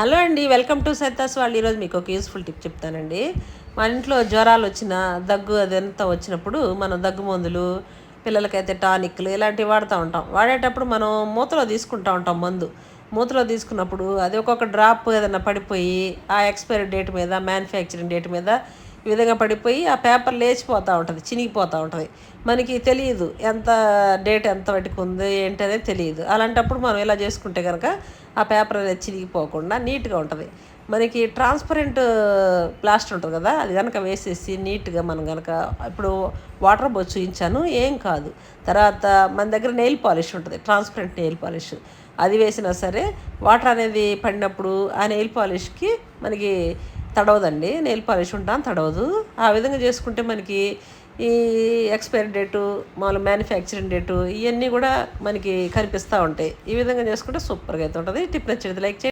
Hello అండి, welcome to సత్తాస్ వాళ్ళు. ఈరోజు మీకు ఒక యూస్ఫుల్ టిప్ చెప్తానండి. మన ఇంట్లో జ్వరాలు వచ్చిన, దగ్గు అదంతా వచ్చినప్పుడు మనం దగ్గు మందులు, పిల్లలకైతే టానిక్లు ఇలాంటివి వాడుతూ ఉంటాం. వాడేటప్పుడు మనం మూతలో తీసుకుంటూ ఉంటాం మందు. మూతలో తీసుకున్నప్పుడు అది ఒక్కొక్క డ్రాప్ ఏదైనా పడిపోయి ఆ ఎక్స్పైరీ డేట్ మీద, మ్యానుఫ్యాక్చరింగ్ డేట్ మీద ఈ విధంగా పడిపోయి ఆ పేపర్ లేచిపోతూ ఉంటుంది, చినిగిపోతూ ఉంటుంది. మనకి తెలియదు డేట్ ఎంత వాటికి ఉంది ఏంటి అనేది తెలియదు. అలాంటప్పుడు మనం ఇలా చేసుకుంటే కనుక ఆ పేపర్ అనేది చిరిగిపోకుండా నీట్గా ఉంటుంది. మనకి ట్రాన్స్పరెంట్ ప్లాస్టర్ ఉంటుంది కదా, అది కనుక వేసేసి నీట్గా మనం కనుక ఇప్పుడు వాటర్ పోసి చూయించాను, ఏం కాదు. తర్వాత మన దగ్గర నెయిల్ పాలిష్ ఉంటుంది, ట్రాన్స్పరెంట్ నెయిల్ పాలిష్. అది వేసినా సరే వాటర్ అనేది పడినప్పుడు ఆ నెయిల్ పాలిష్కి మనకి తడవదండి, నెయిల్ పాలిష్ ఉంటాను తడవదు. ఆ విధంగా చేసుకుంటే మనకి ఈ ఎక్స్పైరీ డేటు, మామూలు మ్యానుఫ్యాక్చరింగ్ డేటు ఇవన్నీ కూడా మనకి కనిపిస్తూ ఉంటాయి. ఈ విధంగా చేసుకుంటే సూపర్గా అయితే ఉంటుంది. టిప్ నచ్చేది లైక్ చేయండి.